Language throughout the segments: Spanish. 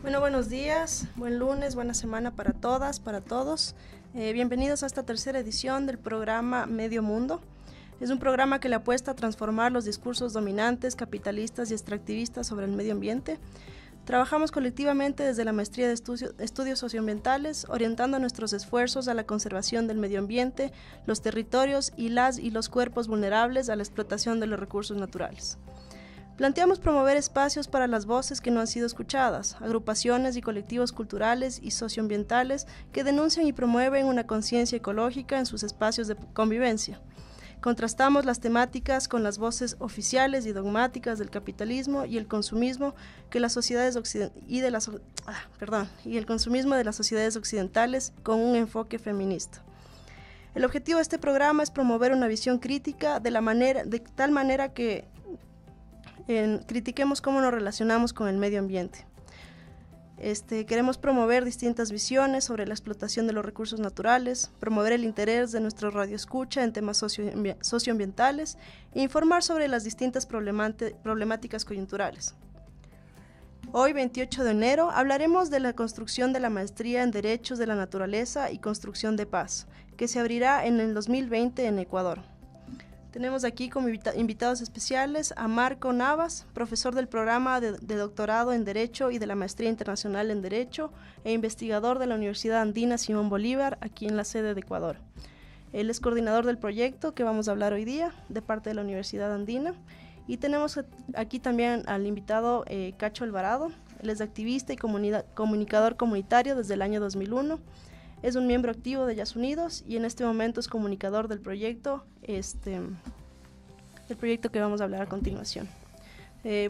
Bueno, buenos días, buen lunes, buena semana para todas, para todos. Bienvenidos a esta tercera edición del programa Medio Mundo. Es un programa que le apuesta a transformar los discursos dominantes, capitalistas y extractivistas sobre el medio ambiente. Trabajamos colectivamente desde la Maestría de Estudios Socioambientales, orientando nuestros esfuerzos a la conservación del medio ambiente, los territorios y los cuerpos vulnerables a la explotación de los recursos naturales. Planteamos promover espacios para las voces que no han sido escuchadas, agrupaciones y colectivos culturales y socioambientales que denuncian y promueven una conciencia ecológica en sus espacios de convivencia. Contrastamos las temáticas con las voces oficiales y dogmáticas del capitalismo y el consumismo que las sociedades y el consumismo de las sociedades occidentales con un enfoque feminista. El objetivo de este programa es promover una visión crítica de tal manera que critiquemos cómo nos relacionamos con el medio ambiente. Queremos promover distintas visiones sobre la explotación de los recursos naturales, promover el interés de nuestro radioescucha en temas socioambientales e informar sobre las distintas problemáticas coyunturales. Hoy, 28 de enero, hablaremos de la construcción de la maestría en Derechos de la Naturaleza y Construcción de Paz, que se abrirá en el 2020 en Ecuador. Tenemos aquí como invitados especiales a Marco Navas, profesor del programa de doctorado en Derecho y de la Maestría Internacional en Derecho e investigador de la Universidad Andina Simón Bolívar, aquí en la sede de Ecuador. Él es coordinador del proyecto que vamos a hablar hoy día, de parte de la Universidad Andina. Y tenemos aquí también al invitado Cacho Alvarado. Él es activista y comunicador comunitario desde el año 2001. Es un miembro activo de Yas Unidos y en este momento es comunicador del proyecto, el proyecto que vamos a hablar a continuación.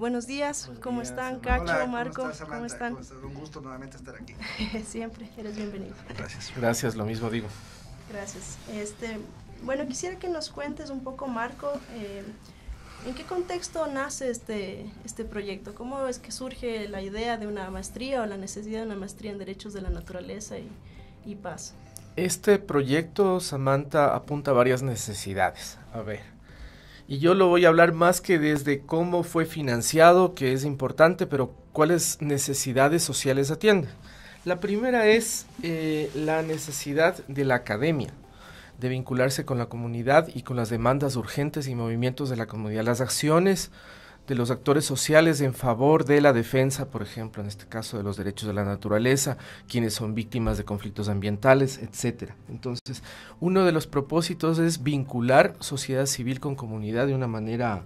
Buenos días, ¿cómo están? Cacho, hola, Marco, ¿cómo están? Un gusto nuevamente estar aquí. Siempre, eres bienvenido. Gracias, lo mismo digo. Gracias. Bueno, quisiera que nos cuentes un poco, Marco, ¿en qué contexto nace este proyecto? ¿Cómo es que surge la idea de una maestría o la necesidad de una maestría en Derechos de la Naturaleza y Paz? Este proyecto, Samantha, apunta a varias necesidades. A ver, y yo lo voy a hablar más que desde cómo fue financiado, que es importante, pero cuáles necesidades sociales atiende. La primera es la necesidad de la academia de vincularse con la comunidad y con las demandas urgentes y movimientos de la comunidad, las acciones de los actores sociales en favor de la defensa, por ejemplo, en este caso de los derechos de la naturaleza, quienes son víctimas de conflictos ambientales, etcétera. Entonces, uno de los propósitos es vincular sociedad civil con comunidad de una manera,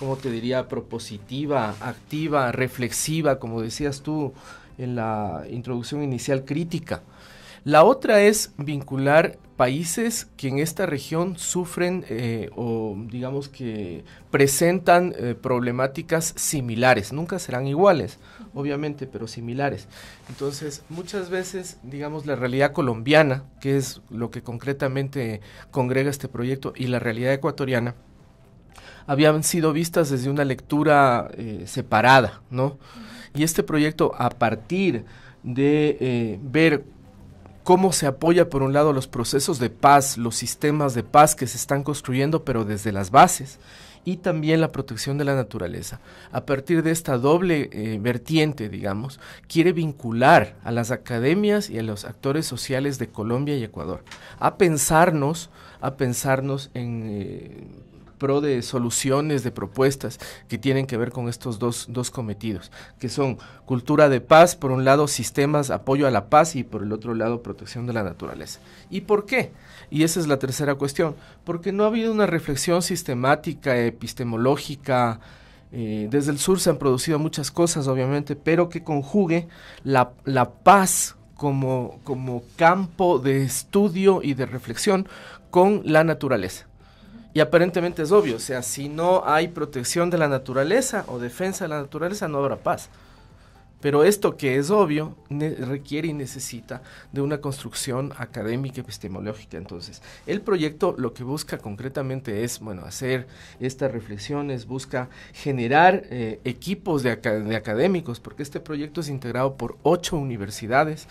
como te diría, propositiva, activa, reflexiva, como decías tú en la introducción inicial, crítica. La otra es vincular países que en esta región sufren o digamos que presentan problemáticas similares. Nunca serán iguales, obviamente, pero similares. Entonces, muchas veces, digamos, la realidad colombiana, que es lo que concretamente congrega este proyecto, y la realidad ecuatoriana, habían sido vistas desde una lectura separada, ¿no? Y este proyecto, a partir de ver cómo se apoya por un lado los procesos de paz, los sistemas de paz que se están construyendo, pero desde las bases, y también la protección de la naturaleza. A partir de esta doble vertiente, digamos, quiere vincular a las academias y a los actores sociales de Colombia y Ecuador a pensarnos en pro de soluciones, de propuestas que tienen que ver con estos dos cometidos, que son cultura de paz, por un lado sistemas, apoyo a la paz, y por el otro lado protección de la naturaleza. ¿Y por qué? Y esa es la tercera cuestión, porque no ha habido una reflexión sistemática, epistemológica. Desde el sur se han producido muchas cosas, obviamente, pero que conjugue la paz como campo de estudio y de reflexión con la naturaleza. Y aparentemente es obvio, o sea, si no hay protección de la naturaleza o defensa de la naturaleza, no habrá paz. Pero esto que es obvio requiere y necesita de una construcción académica, epistemológica. Entonces, el proyecto lo que busca concretamente es, hacer estas reflexiones, busca generar equipos de académicos, porque este proyecto es integrado por 8 universidades,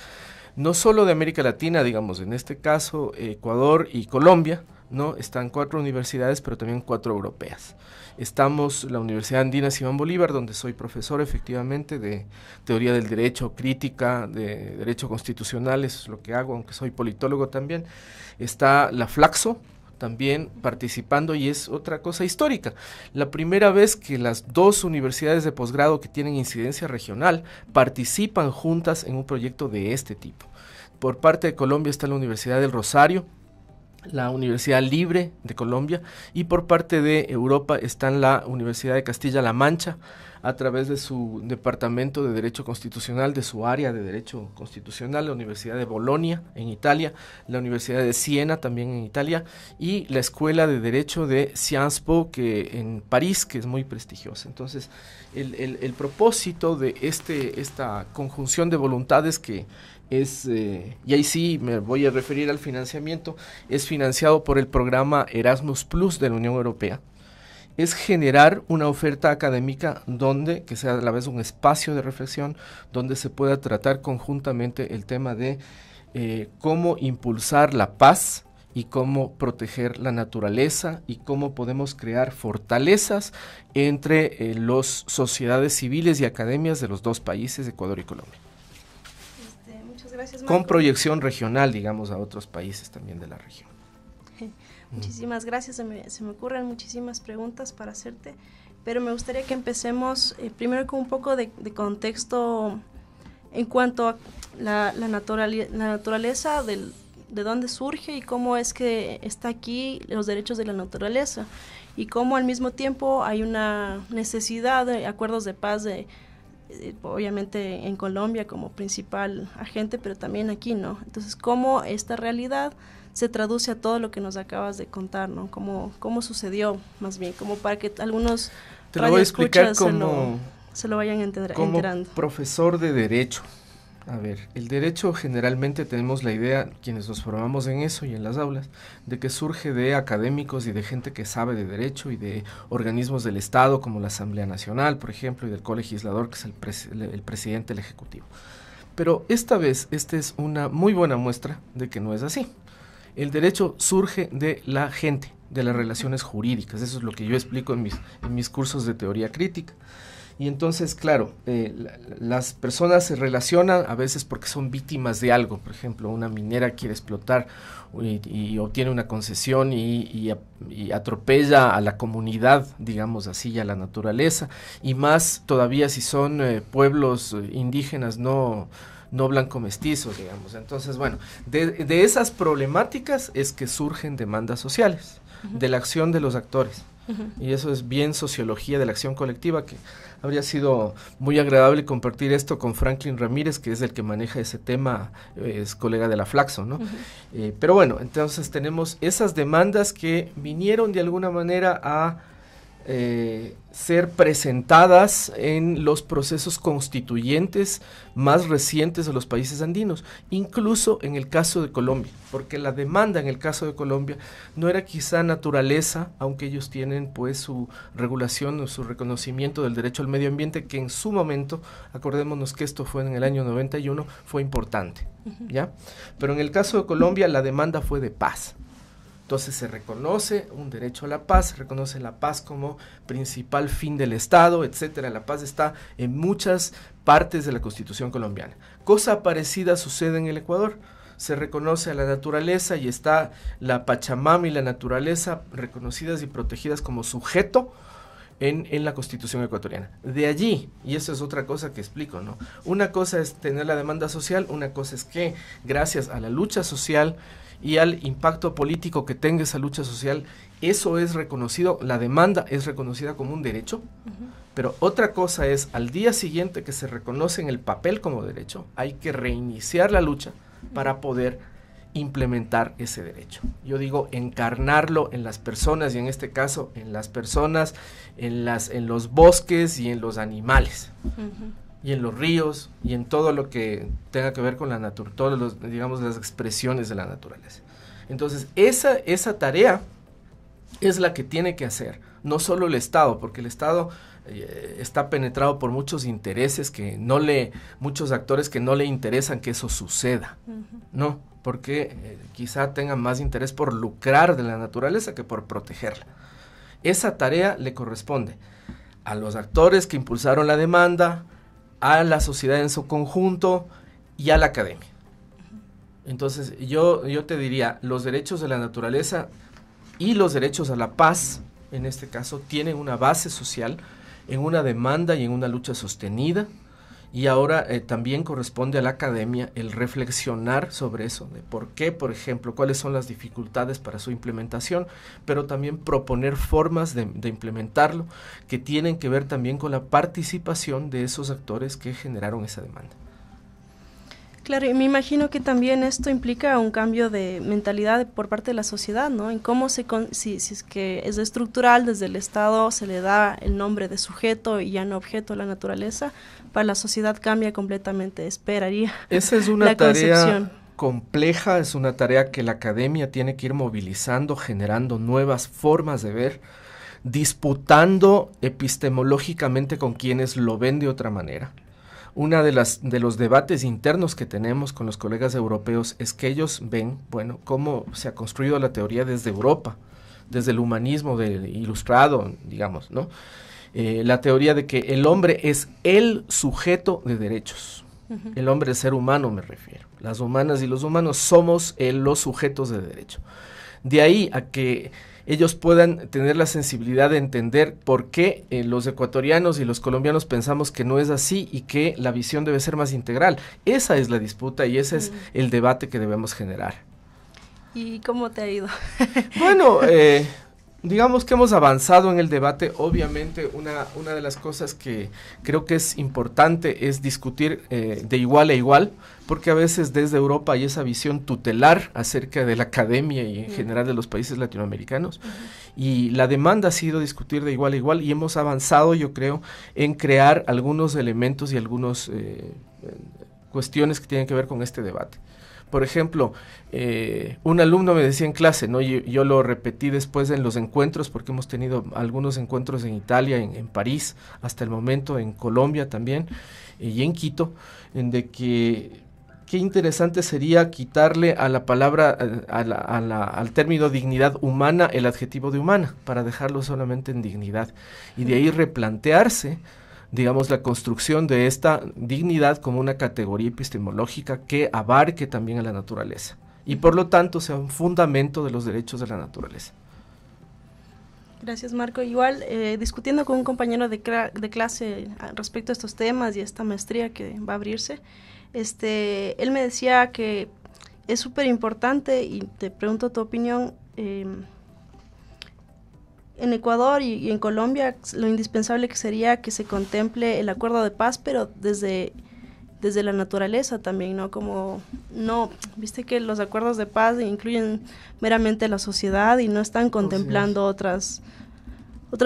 no solo de América Latina, digamos, en este caso Ecuador y Colombia, ¿no? Están 4 universidades, pero también 4 europeas. Estamos la Universidad Andina Simón Bolívar, donde soy profesor efectivamente de teoría del derecho, crítica, de derecho constitucional, eso es lo que hago, aunque soy politólogo también. Está la Flaxo también participando, y es otra cosa histórica. La primera vez que las 2 universidades de posgrado que tienen incidencia regional participan juntas en un proyecto de este tipo. Por parte de Colombia está la Universidad del Rosario, la Universidad Libre de Colombia, y por parte de Europa están la Universidad de Castilla-La Mancha, a través de su departamento de Derecho Constitucional, de su área de Derecho Constitucional, la Universidad de Bolonia en Italia, la Universidad de Siena también en Italia, y la Escuela de Derecho de Sciences Po en París, que es muy prestigiosa. Entonces, el propósito de esta conjunción de voluntades que es, y ahí sí me voy a referir al financiamiento, es financiado por el programa Erasmus Plus de la Unión Europea, es generar una oferta académica que sea a la vez un espacio de reflexión, donde se pueda tratar conjuntamente el tema de cómo impulsar la paz y cómo proteger la naturaleza y cómo podemos crear fortalezas entre las sociedades civiles y academias de los 2 países, Ecuador y Colombia. Muchas gracias, Marco. Con proyección regional, digamos, a otros países también de la región. Muchísimas gracias, se me ocurren muchísimas preguntas para hacerte, pero me gustaría que empecemos primero con un poco de contexto en cuanto a la naturaleza, de dónde surge y cómo es que está aquí los derechos de la naturaleza, y cómo al mismo tiempo hay una necesidad de acuerdos de paz, obviamente en Colombia como principal agente, pero también aquí, ¿no? Entonces, cómo esta realidad se traduce a todo lo que nos acabas de contar, ¿no? Cómo sucedió, más bien, como para que algunos te lo voy a explicar se lo vayan enterando. Como profesor de Derecho. A ver, el derecho generalmente tenemos la idea, quienes nos formamos en eso y en las aulas, de que surge de académicos y de gente que sabe de derecho y de organismos del Estado, como la Asamblea Nacional, por ejemplo, y del colegislador, que es el presidente del Ejecutivo. Pero esta vez, esta es una muy buena muestra de que no es así. El derecho surge de la gente, de las relaciones jurídicas. Eso es lo que yo explico en mis cursos de teoría crítica. Y entonces, claro, las personas se relacionan a veces porque son víctimas de algo. Por ejemplo, una minera quiere explotar y obtiene una concesión y atropella a la comunidad, digamos así, y a la naturaleza. Y más todavía si son pueblos indígenas no blanco-mestizos, digamos. Entonces, bueno, de esas problemáticas es que surgen demandas sociales, de la acción de los actores. Y eso es bien sociología de la acción colectiva, que habría sido muy agradable compartir esto con Franklin Ramírez, que es el que maneja ese tema, es colega de la Flaxo, ¿no? Pero bueno, entonces tenemos esas demandas que vinieron de alguna manera a ser presentadas en los procesos constituyentes más recientes de los países andinos, incluso en el caso de Colombia, porque la demanda en el caso de Colombia no era quizá naturaleza, aunque ellos tienen pues su regulación o su reconocimiento del derecho al medio ambiente, que en su momento, acordémonos que esto fue en el año 91, fue importante, ¿ya? Pero en el caso de Colombia la demanda fue de paz. Entonces se reconoce un derecho a la paz, se reconoce la paz como principal fin del Estado, etcétera. La paz está en muchas partes de la Constitución colombiana. Cosa parecida sucede en el Ecuador. se reconoce a la naturaleza y está la Pachamama y la naturaleza reconocidas y protegidas como sujeto en la Constitución ecuatoriana. De allí, y eso es otra cosa que explico, ¿no? Una cosa es tener la demanda social, una cosa es que gracias a la lucha social y al impacto político que tenga esa lucha social, eso es reconocido, la demanda es reconocida como un derecho, pero otra cosa es al día siguiente que se reconoce en el papel como derecho, hay que reiniciar la lucha para poder implementar ese derecho. Yo digo encarnarlo en las personas y en este caso en las personas, en los bosques y en los animales. Y en los ríos y en todo lo que tenga que ver con la naturaleza, todos los, digamos, las expresiones de la naturaleza. Entonces, esa tarea es la que tiene que hacer, no solo el Estado, porque el Estado está penetrado por muchos intereses muchos actores que no le interesan que eso suceda, ¿no? Porque quizá tengan más interés por lucrar de la naturaleza que por protegerla. Esa tarea le corresponde a los actores que impulsaron la demanda, a la sociedad en su conjunto y a la academia. Entonces yo te diría, los derechos de la naturaleza y los derechos a la paz, en este caso, tienen una base social en una demanda y en una lucha sostenida, y ahora también corresponde a la academia el reflexionar sobre eso, de por qué, por ejemplo, cuáles son las dificultades para su implementación, pero también proponer formas de implementarlo que tienen que ver también con la participación de esos actores que generaron esa demanda. Claro, y me imagino que también esto implica un cambio de mentalidad por parte de la sociedad, ¿no? En cómo si es que es estructural, desde el Estado se le da el nombre de sujeto y ya no objeto a la naturaleza, para la sociedad cambia completamente, esperaría. Esa es una tarea compleja, es una tarea que la academia tiene que ir movilizando, generando nuevas formas de ver, disputando epistemológicamente con quienes lo ven de otra manera. Una de los debates internos que tenemos con los colegas europeos es que ellos ven, bueno, cómo se ha construido la teoría desde Europa, desde el humanismo ilustrado, digamos, ¿no? La teoría de que el hombre es el sujeto de derechos. El hombre es ser humano, me refiero. Las humanas y los humanos somos los sujetos de derecho. De ahí a que ellos puedan tener la sensibilidad de entender por qué los ecuatorianos y los colombianos pensamos que no es así y que la visión debe ser más integral. Esa es la disputa y ese es el debate que debemos generar. ¿Y cómo te ha ido? Bueno, digamos que hemos avanzado en el debate. Obviamente una de las cosas que creo que es importante es discutir de igual a igual, porque a veces desde Europa hay esa visión tutelar acerca de la academia y en general de los países latinoamericanos, y la demanda ha sido discutir de igual a igual y hemos avanzado, yo creo, en crear algunos elementos y algunas cuestiones que tienen que ver con este debate. Por ejemplo, un alumno me decía en clase, ¿no? Yo lo repetí después en los encuentros, porque hemos tenido algunos encuentros en Italia, en París, hasta el momento, en Colombia también, y en Quito, en de que qué interesante sería quitarle a la palabra, al término dignidad humana, el adjetivo de humana, para dejarlo solamente en dignidad, y de ahí replantearse, digamos, la construcción de esta dignidad como una categoría epistemológica que abarque también a la naturaleza y por lo tanto sea un fundamento de los derechos de la naturaleza. Gracias, Marco. Igual, discutiendo con un compañero de clase respecto a estos temas y a esta maestría que va a abrirse, él me decía que es súper importante, y te pregunto tu opinión, en Ecuador y en Colombia lo indispensable que sería que se contemple el acuerdo de paz, pero desde la naturaleza también, ¿no? Como, no, viste que los acuerdos de paz incluyen meramente la sociedad y no están contemplando otras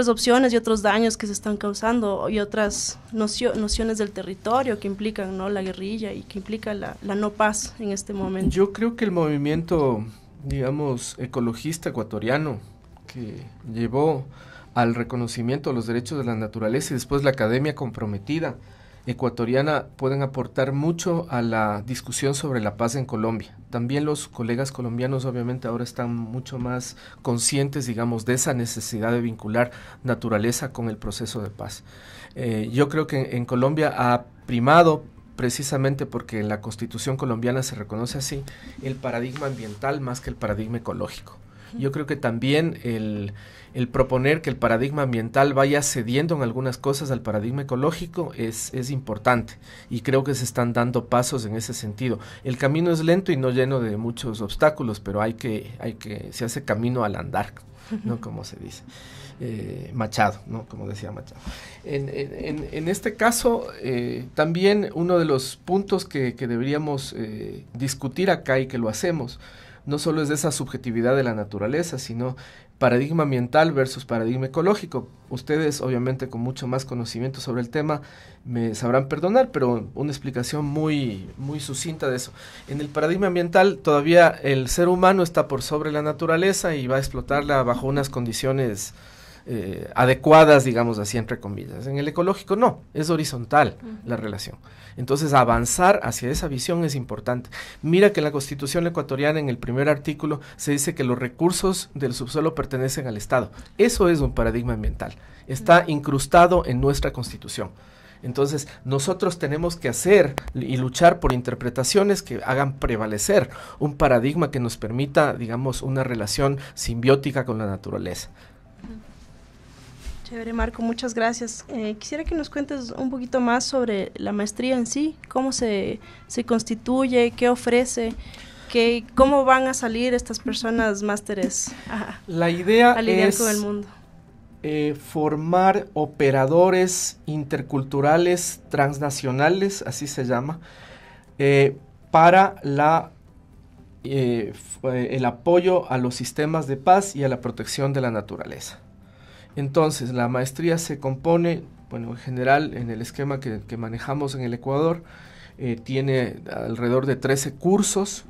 opciones y otros daños que se están causando y otras nociones del territorio que implican, ¿no? La guerrilla y que implica la no paz en este momento. Yo creo que el movimiento, digamos, ecologista ecuatoriano, que llevó al reconocimiento de los derechos de la naturaleza y después la academia comprometida ecuatoriana pueden aportar mucho a la discusión sobre la paz en Colombia. También los colegas colombianos obviamente ahora están mucho más conscientes, digamos, de esa necesidad de vincular naturaleza con el proceso de paz. Yo creo que en Colombia ha primado precisamente porque en la Constitución colombiana se reconoce así el paradigma ambiental más que el paradigma ecológico. Yo creo que también el proponer que el paradigma ambiental vaya cediendo en algunas cosas al paradigma ecológico es importante, y creo que se están dando pasos en ese sentido. El camino es lento y no lleno de muchos obstáculos, pero se hace camino al andar, ¿no? Como se dice. Machado, ¿no? Como decía Machado. En este caso, también uno de los puntos que deberíamos discutir acá, y que lo hacemos, no solo es de esa subjetividad de la naturaleza, sino paradigma ambiental versus paradigma ecológico. Ustedes, obviamente, con mucho más conocimiento sobre el tema, me sabrán perdonar, pero una explicación muy sucinta de eso. En el paradigma ambiental, todavía el ser humano está por sobre la naturaleza y va a explotarla bajo unas condiciones adecuadas, digamos así, entre comillas. En el ecológico no, es horizontal la relación. Entonces, avanzar hacia esa visión es importante. Mira que en la Constitución ecuatoriana, en el primer artículo, se dice que los recursos del subsuelo pertenecen al Estado. Eso es un paradigma ambiental. Está incrustado en nuestra Constitución. Entonces, nosotros tenemos que hacer y luchar por interpretaciones que hagan prevalecer un paradigma que nos permita, digamos, una relación simbiótica con la naturaleza. Chévere, Marco, muchas gracias. Quisiera que nos cuentes un poquito más sobre la maestría en sí, cómo se constituye, qué ofrece, cómo van a salir estas personas másteres la idea a lidiar es con el mundo. Formar operadores interculturales transnacionales, así se llama, para el apoyo a los sistemas de paz y a la protección de la naturaleza. Entonces, la maestría se compone, bueno, en general, en el esquema que manejamos en el Ecuador, tiene alrededor de 13 cursos.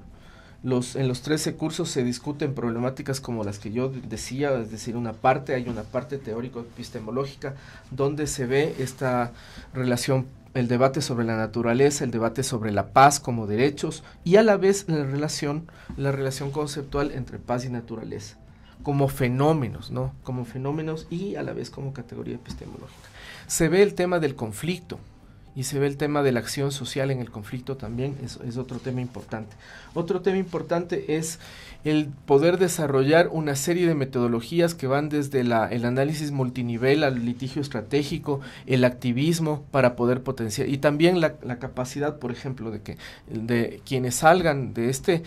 En los 13 cursos se discuten problemáticas como las que yo decía, es decir, hay una parte teórico-epistemológica donde se ve esta relación, el debate sobre la naturaleza, el debate sobre la paz como derechos, y a la vez la relación conceptual entre paz y naturaleza, como fenómenos, ¿no? Como fenómenos y a la vez como categoría epistemológica. Se ve el tema del conflicto y se ve el tema de la acción social en el conflicto también, es otro tema importante. Otro tema importante es el poder desarrollar una serie de metodologías que van desde el análisis multinivel al litigio estratégico, el activismo para poder potenciar, y también la capacidad, por ejemplo, de quienes salgan de este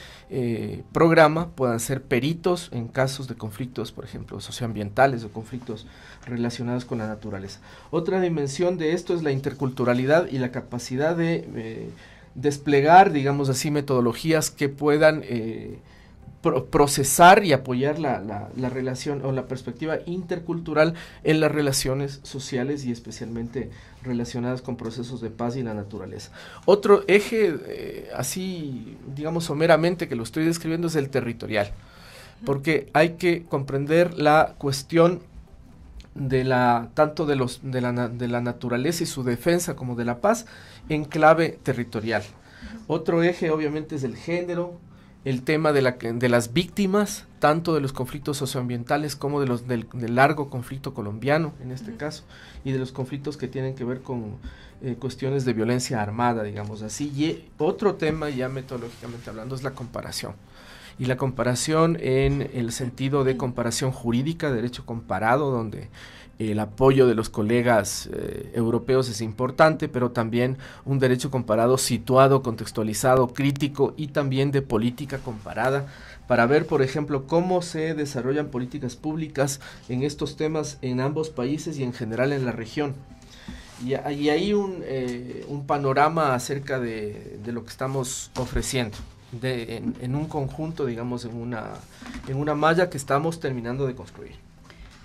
programa puedan ser peritos en casos de conflictos, por ejemplo, socioambientales o conflictos relacionados con la naturaleza. Otra dimensión de esto es la interculturalidad y la capacidad de desplegar, digamos así, metodologías que puedan procesar y apoyar la relación o la perspectiva intercultural en las relaciones sociales y especialmente relacionadas con procesos de paz y la naturaleza. Otro eje, así digamos someramente que lo estoy describiendo, es el territorial, porque hay que comprender la cuestión tanto de la naturaleza y su defensa como de la paz en clave territorial. Otro eje obviamente es el género, el tema de las víctimas, tanto de los conflictos socioambientales como del largo conflicto colombiano, en este caso, y de los conflictos que tienen que ver con cuestiones de violencia armada, digamos así. Y otro tema, ya metodológicamente hablando, es la comparación. Y la comparación en el sentido de comparación jurídica, derecho comparado, donde el apoyo de los colegas europeos es importante, pero también un derecho comparado situado, contextualizado, crítico, y también de política comparada, para ver, por ejemplo, cómo se desarrollan políticas públicas en estos temas en ambos países y en general en la región. Y hay un panorama acerca de lo que estamos ofreciendo. En un conjunto, digamos, en una malla que estamos terminando de construir.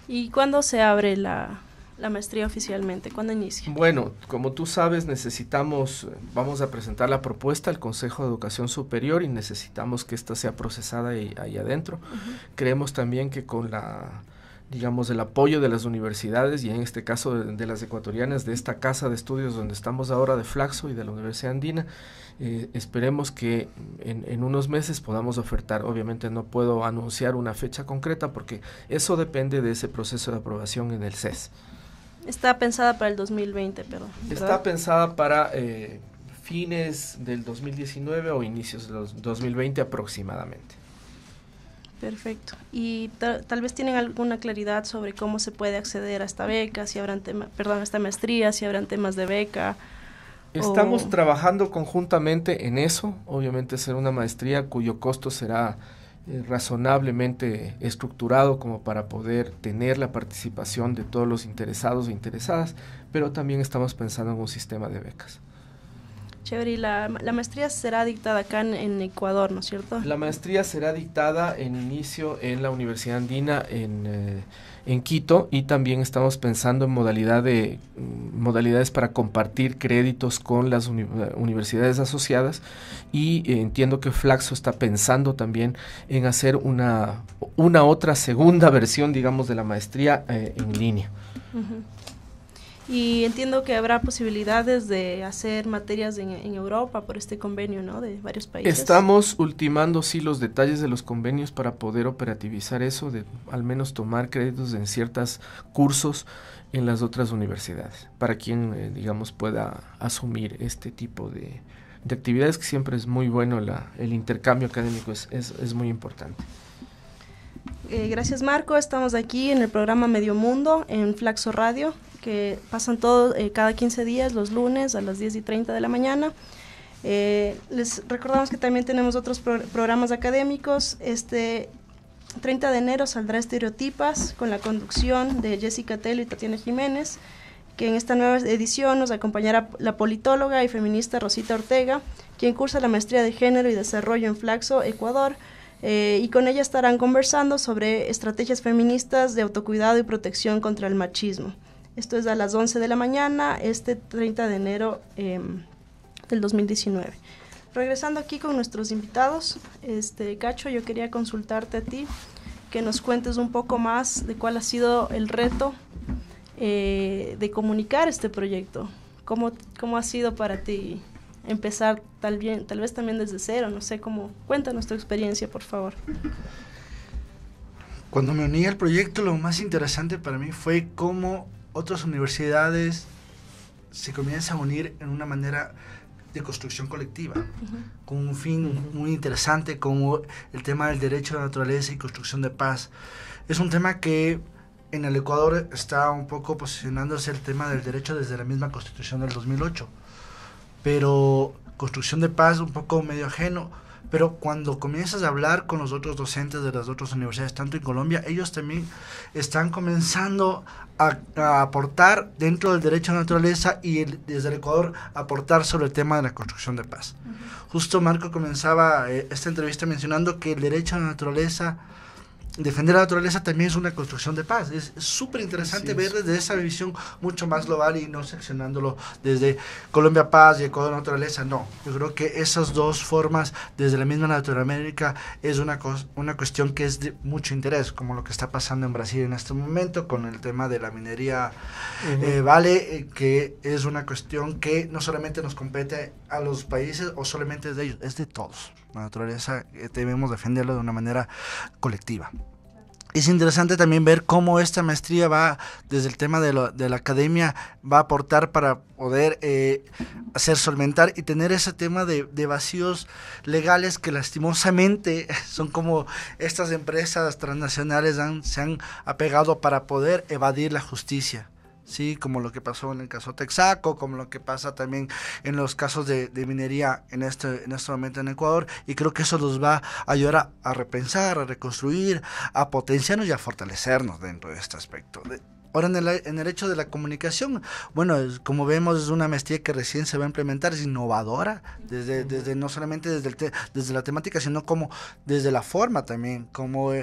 ¿Y cuándo se abre la maestría oficialmente? ¿Cuándo inicia? Bueno, como tú sabes, vamos a presentar la propuesta al Consejo de Educación Superior y necesitamos que esta sea procesada ahí adentro. Creemos también que con el apoyo de las universidades, y en este caso de las ecuatorianas, de esta casa de estudios donde estamos ahora, de Flaxo y de la Universidad Andina, esperemos que en unos meses podamos ofertar. Obviamente no puedo anunciar una fecha concreta porque eso depende de ese proceso de aprobación en el CES. Está pensada para el 2020, pero ¿verdad? Está pensada para fines del 2019 o inicios del 2020 aproximadamente. Perfecto. Y tal vez tienen alguna claridad sobre cómo se puede acceder a esta beca, si habrán a esta maestría, si habrán temas de beca. Estamos trabajando conjuntamente en eso. Obviamente será una maestría cuyo costo será razonablemente estructurado como para poder tener la participación de todos los interesados e interesadas, pero también estamos pensando en un sistema de becas. Chévere, y la maestría será dictada acá en Ecuador, ¿no es cierto? La maestría será dictada en inicio en la Universidad Andina en Quito, y también estamos pensando en modalidades para compartir créditos con las universidades asociadas, y entiendo que Flaxo está pensando también en hacer una otra segunda versión, digamos, de la maestría en línea. Uh-huh. Y entiendo que habrá posibilidades de hacer materias en Europa por este convenio, ¿no? De varios países. Estamos ultimando, sí, los detalles de los convenios para poder operativizar eso, de al menos tomar créditos en ciertos cursos en las otras universidades, para quien, digamos, pueda asumir este tipo de actividades, que siempre es muy bueno, el intercambio académico es muy importante. Gracias, Marco. Estamos aquí en el programa Medio Mundo en Flaxo Radio, que pasan cada 15 días, los lunes a las 10:30 de la mañana. Les recordamos que también tenemos otros programas académicos. Este 30 de enero saldrá Estereotipas, con la conducción de Jessica Telo y Tatiana Jiménez, que en esta nueva edición nos acompañará la politóloga y feminista Rosita Ortega, quien cursa la maestría de Género y Desarrollo en Flaxo, Ecuador. Y con ella estarán conversando sobre estrategias feministas de autocuidado y protección contra el machismo. Esto es a las 11 de la mañana, este 30 de enero del 2019. Regresando aquí con nuestros invitados, Cacho, yo quería consultarte a ti, que nos cuentes un poco más de cuál ha sido el reto de comunicar este proyecto. ¿Cómo ha sido para ti empezar tal vez también desde cero? No sé, cuéntanos tu experiencia, por favor. Cuando me uní al proyecto, lo más interesante para mí fue cómo otras universidades se comienzan a unir en una manera de construcción colectiva, con un fin muy interesante, como el tema del derecho a la naturaleza y construcción de paz. Es un tema que en el Ecuador está un poco posicionándose el tema del derecho desde la misma Constitución del 2008, pero construcción de paz un poco medio ajeno. Pero cuando comienzas a hablar con los otros docentes de las otras universidades, tanto en Colombia, ellos también están comenzando a aportar dentro del derecho a la naturaleza, y desde el Ecuador aportar sobre el tema de la construcción de paz. Justo Marco comenzaba esta entrevista mencionando que el derecho a la naturaleza, defender la naturaleza, también es una construcción de paz. Es súper interesante ver desde esa visión mucho más global y no seccionándolo desde Colombia Paz y Ecuador Naturaleza. No, yo creo que esas dos formas desde la misma Latinoamérica es una cuestión que es de mucho interés, como lo que está pasando en Brasil en este momento con el tema de la minería Vale, que es una cuestión que no solamente nos compete a los países o solamente es de ellos, es de todos. La naturaleza debemos defenderla de una manera colectiva. Es interesante también ver cómo esta maestría va, desde el tema de la academia, va a aportar para poder hacer solventar y tener ese tema de vacíos legales que lastimosamente son como estas empresas transnacionales se han apegado para poder evadir la justicia. Sí, como lo que pasó en el caso Texaco, como lo que pasa también en los casos de minería en este momento en Ecuador, y creo que eso nos va a ayudar a repensar, a reconstruir, a potenciarnos y a fortalecernos dentro de este aspecto. Ahora, en el hecho de la comunicación, bueno, como vemos, es una maestría que recién se va a implementar, es innovadora, desde no solamente desde la temática, sino como desde la forma también, como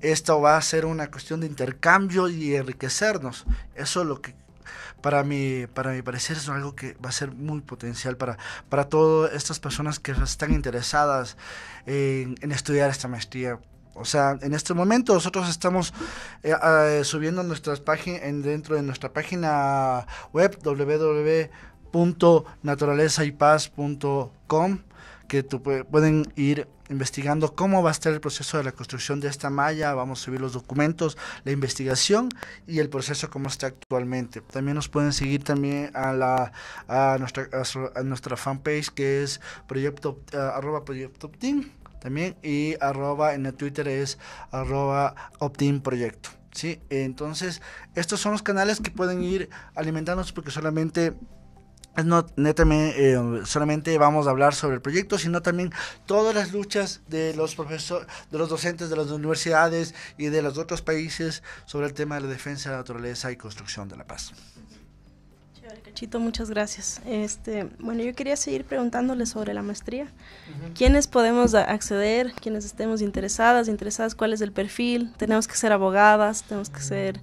esto va a ser una cuestión de intercambio y enriquecernos. Eso es lo que, para mi parecer, es algo que va a ser muy potencial para todas estas personas que están interesadas en estudiar esta maestría. O sea, en este momento nosotros estamos subiendo nuestras páginas dentro de nuestra página web www.naturalezaypaz.com, que pueden ir investigando cómo va a estar el proceso de la construcción de esta malla. Vamos a subir los documentos, la investigación y el proceso como está actualmente. También nos pueden seguir también a nuestra fanpage, que es @proyectooptim también, y en el Twitter es @optimproyecto. ¿Sí? Entonces, estos son los canales que pueden ir alimentándonos, porque solamente solamente vamos a hablar sobre el proyecto, sino también todas las luchas de los profesores, de los docentes de las universidades y de los otros países sobre el tema de la defensa de la naturaleza y construcción de la paz. Chévere, Cachito, muchas gracias. Bueno, yo quería seguir preguntándole sobre la maestría. ¿Quiénes podemos acceder? ¿Quiénes estemos interesadas? ¿Cuál es el perfil? ¿Tenemos que ser abogadas? ¿Tenemos que ser...?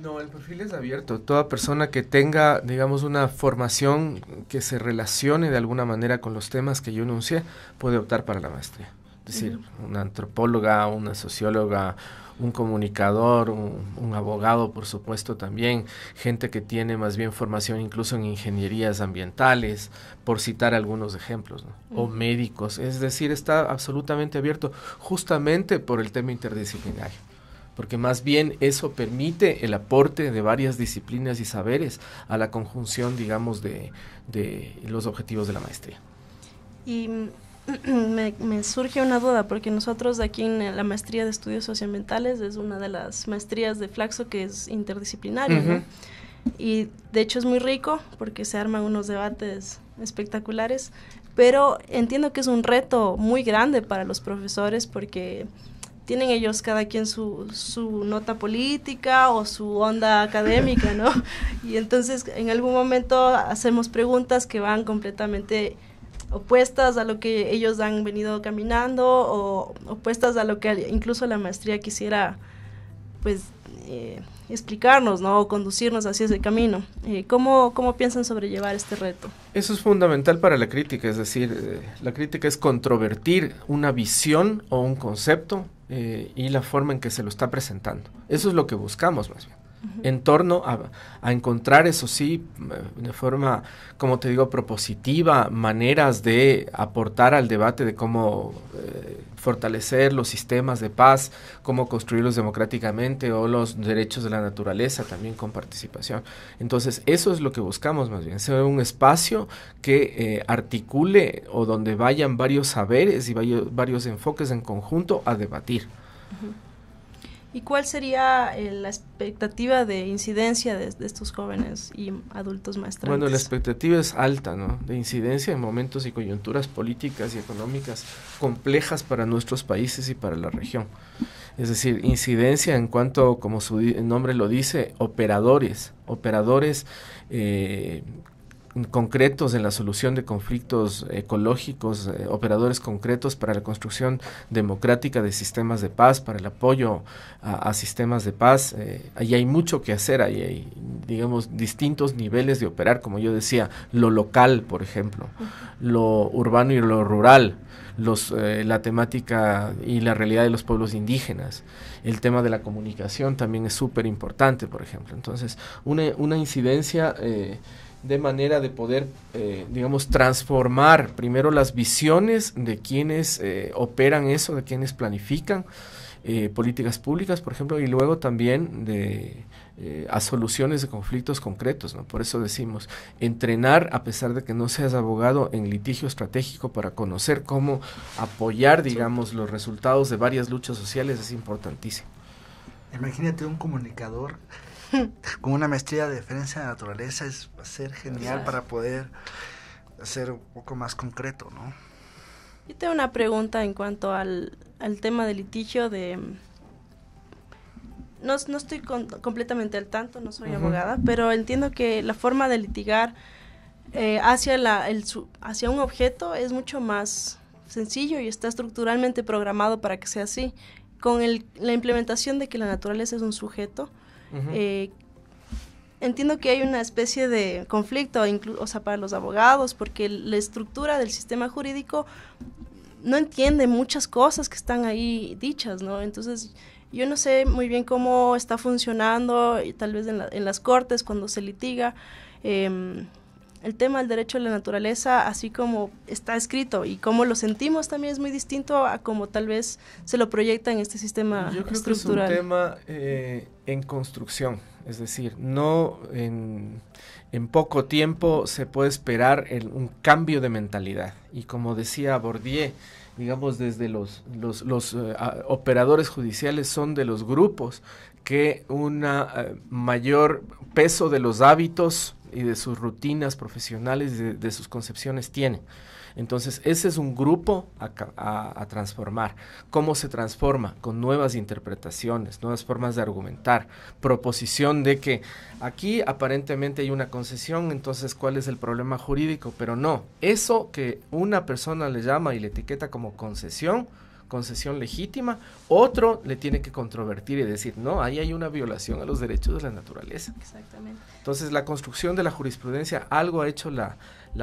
No, el perfil es abierto. Toda persona que tenga, digamos, una formación que se relacione de alguna manera con los temas que yo enuncié, puede optar para la maestría. Es decir, una antropóloga, una socióloga, un comunicador, un abogado, por supuesto, también, gente que tiene más bien formación incluso en ingenierías ambientales, por citar algunos ejemplos, ¿no? O médicos. Es decir, está absolutamente abierto justamente por el tema interdisciplinario, porque más bien eso permite el aporte de varias disciplinas y saberes a la conjunción, digamos, de los objetivos de la maestría. Y me surge una duda, porque nosotros aquí en la maestría de estudios socioambientales es una de las maestrías de Flaxo que es interdisciplinaria, ¿no? Y de hecho es muy rico porque se arman unos debates espectaculares, pero entiendo que es un reto muy grande para los profesores, porque tienen ellos cada quien su nota política o su onda académica, ¿no? Y entonces en algún momento hacemos preguntas que van completamente opuestas a lo que ellos han venido caminando, o opuestas a lo que incluso la maestría quisiera, pues, explicarnos, ¿no? O conducirnos hacia ese camino. ¿Cómo piensan sobrellevar este reto? Eso es fundamental para la crítica, es decir, la crítica es controvertir una visión o un concepto y la forma en que se lo está presentando. Eso es lo que buscamos más bien. En torno a encontrar, eso sí, de forma, como te digo, propositiva, maneras de aportar al debate de cómo fortalecer los sistemas de paz, cómo construirlos democráticamente, o los derechos de la naturaleza también con participación. Entonces, eso es lo que buscamos más bien, ser un espacio que articule, o donde vayan varios saberes y varios enfoques en conjunto a debatir. ¿Y cuál sería la expectativa de incidencia de estos jóvenes y adultos maestrantes? Bueno, la expectativa es alta, ¿no? De incidencia en momentos y coyunturas políticas y económicas complejas para nuestros países y para la región. Es decir, incidencia en cuanto, como su nombre lo dice, operadores concretos en la solución de conflictos ecológicos, operadores concretos para la construcción democrática de sistemas de paz, para el apoyo a sistemas de paz. Ahí hay mucho que hacer, ahí hay, digamos, distintos niveles de operar, como yo decía, lo local, por ejemplo, lo urbano y lo rural, la temática y la realidad de los pueblos indígenas. El tema de la comunicación también es súper importante, por ejemplo. Entonces, una incidencia de manera de poder, digamos, transformar primero las visiones de quienes operan eso, de quienes planifican políticas públicas, por ejemplo, y luego también a soluciones de conflictos concretos, ¿no? Por eso decimos, entrenar, a pesar de que no seas abogado, en litigio estratégico para conocer cómo apoyar, digamos, los resultados de varias luchas sociales es importantísimo. Imagínate un comunicador con una maestría de defensa de la naturaleza, va a ser genial para poder hacer un poco más concreto, ¿no? Yo tengo una pregunta en cuanto al tema del litigio no estoy completamente al tanto, no soy abogada, pero entiendo que la forma de litigar hacia un objeto es mucho más sencillo y está estructuralmente programado para que sea así. Con la implementación de que la naturaleza es un sujeto, entiendo que hay una especie de conflicto, o sea, para los abogados, porque la estructura del sistema jurídico no entiende muchas cosas que están ahí dichas, ¿no? Entonces, yo no sé muy bien cómo está funcionando, y tal vez en las cortes, cuando se litiga, el tema del derecho a la naturaleza, así como está escrito y cómo lo sentimos, también es muy distinto a como tal vez se lo proyecta en este sistema Yo creo estructural. que es un tema en construcción, es decir, no en poco tiempo se puede esperar un cambio de mentalidad. Y como decía Bourdieu, digamos, desde los operadores judiciales son de los grupos que mayor peso de los hábitos y de sus rutinas profesionales, de sus concepciones tiene. Entonces, ese es un grupo a transformar. ¿Cómo se transforma? Con nuevas interpretaciones, nuevas formas de argumentar, proposición de que aquí aparentemente hay una concesión, entonces, ¿cuál es el problema jurídico? Pero no, eso que una persona le llama y le etiqueta como concesión legítima, otro le tiene que controvertir y decir, no, ahí hay una violación a los derechos de la naturaleza. Exactamente. Entonces, la construcción de la jurisprudencia, algo ha hecho la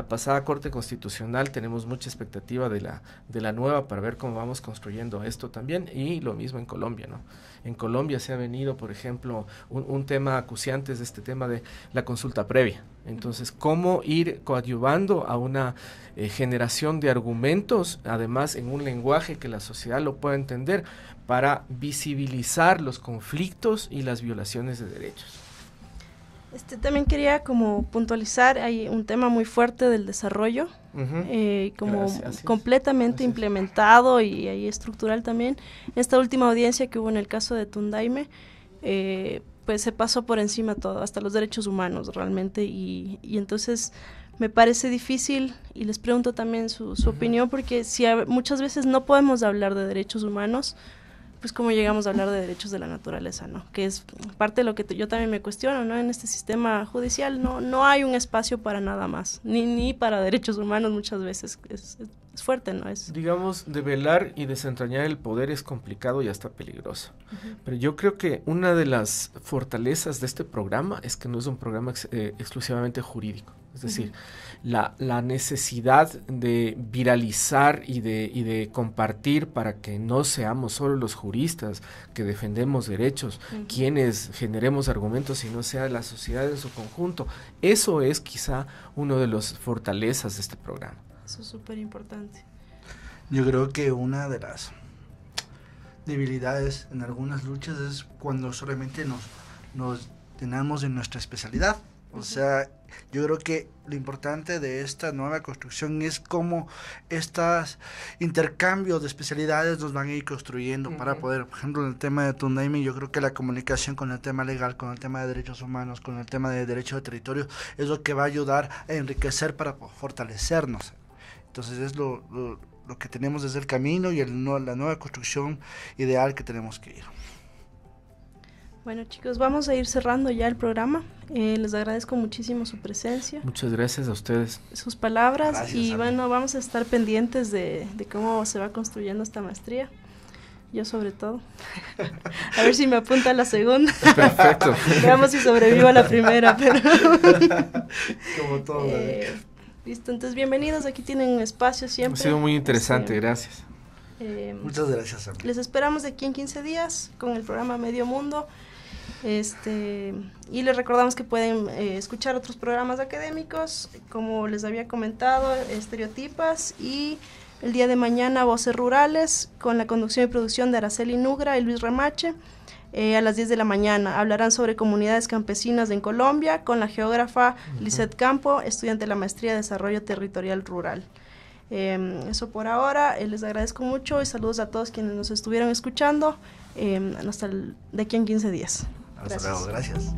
pasada Corte Constitucional, tenemos mucha expectativa de la nueva para ver cómo vamos construyendo esto también, y lo mismo en Colombia, ¿no? En Colombia se ha venido, por ejemplo, un tema acuciante es este tema de la consulta previa. Entonces, cómo ir coadyuvando a una generación de argumentos, además en un lenguaje que la sociedad lo pueda entender, para visibilizar los conflictos y las violaciones de derechos. También quería como puntualizar, hay un tema muy fuerte del desarrollo, como Gracias. completamente implementado y ahí estructural también. Esta última audiencia que hubo en el caso de Tundaime, pues se pasó por encima todo, hasta los derechos humanos realmente, y entonces me parece difícil, y les pregunto también su opinión, porque si muchas veces no podemos hablar de derechos humanos, pues cómo llegamos a hablar de derechos de la naturaleza, ¿no? Que es parte de lo que yo también me cuestiono, ¿no? En este sistema judicial no hay un espacio para nada más, ni para derechos humanos muchas veces. Es fuerte, ¿no? Digamos, develar y desentrañar el poder es complicado y hasta peligroso. Pero yo creo que una de las fortalezas de este programa es que no es un programa exclusivamente jurídico. Es decir, la necesidad de viralizar y de compartir para que no seamos solo los juristas que defendemos derechos, quienes generemos argumentos, sino sea la sociedad en su conjunto. Eso es quizá una de las fortalezas de este programa. Eso es súper importante. Yo creo que una de las debilidades en algunas luchas es cuando solamente nos llenamos de nuestra especialidad. O sea, yo creo que lo importante de esta nueva construcción es cómo estos intercambios de especialidades nos van a ir construyendo para poder, por ejemplo, en el tema de Tundaime, yo creo que la comunicación con el tema legal, con el tema de derechos humanos, con el tema de derecho de territorio, es lo que va a ayudar a enriquecer para fortalecernos. Entonces es lo que tenemos desde el camino y la nueva construcción ideal que tenemos que ir. Bueno, chicos, vamos a ir cerrando ya el programa. Les agradezco muchísimo su presencia. Muchas gracias a ustedes. Sus palabras. Gracias, y Ana. bueno, vamos a estar pendientes de cómo se va construyendo esta maestría. Yo sobre todo. A ver si me apunta a la segunda. Perfecto. Veamos si sobrevivo a la primera. Pero Como todo. listo, entonces bienvenidos. Aquí tienen un espacio siempre. Ha sido muy interesante, gracias. Muchas gracias, Sam. Les esperamos de aquí en 15 días con el programa Medio Mundo. Y les recordamos que pueden escuchar otros programas académicos, como les había comentado, Estereotipas, y el día de mañana Voces Rurales, con la conducción y producción de Araceli Nugra y Luis Remache, a las 10 de la mañana. Hablarán sobre comunidades campesinas en Colombia, con la geógrafa Lisette Campo, estudiante de la Maestría de Desarrollo Territorial Rural. Eso por ahora, les agradezco mucho y saludos a todos quienes nos estuvieron escuchando. Hasta de aquí en 15 días. Hasta luego, gracias.